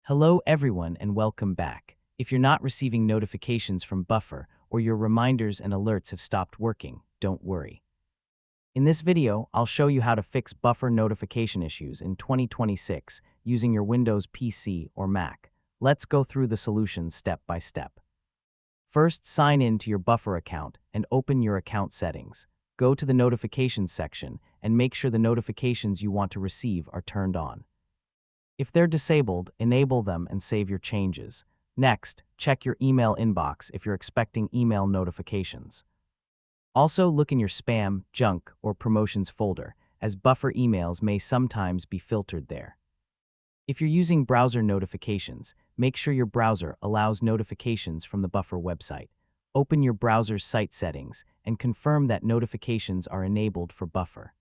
Hello everyone and welcome back. If you're not receiving notifications from Buffer or your reminders and alerts have stopped working, don't worry. In this video, I'll show you how to fix Buffer notification issues in 2026 using your Windows PC or Mac. Let's go through the solutions step by step. First, sign in to your Buffer account and open your account settings. Go to the notifications section and make sure the notifications you want to receive are turned on. If they're disabled, enable them and save your changes. Next, check your email inbox if you're expecting email notifications. Also, look in your spam, junk, or promotions folder, as Buffer emails may sometimes be filtered there. If you're using browser notifications, make sure your browser allows notifications from the Buffer website. Open your browser's site settings and confirm that notifications are enabled for Buffer.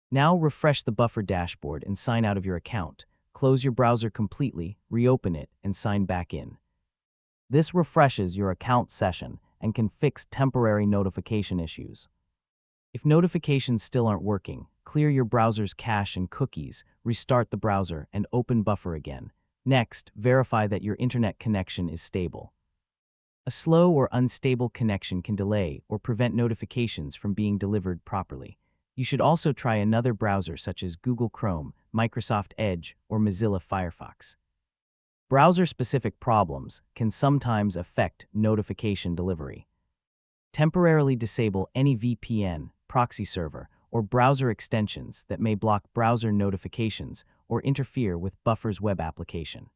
Now refresh the Buffer dashboard and sign out of your account. Close your browser completely, reopen it, and sign back in. This refreshes your account session and can fix temporary notification issues. If notifications still aren't working, clear your browser's cache and cookies, restart the browser, and open Buffer again. Next, verify that your internet connection is stable. A slow or unstable connection can delay or prevent notifications from being delivered properly. You should also try another browser such as Google Chrome, Microsoft Edge, or Mozilla Firefox. Browser-specific problems can sometimes affect notification delivery. Temporarily disable any VPN, proxy server, or browser extensions that may block browser notifications or interfere with Buffer's web application.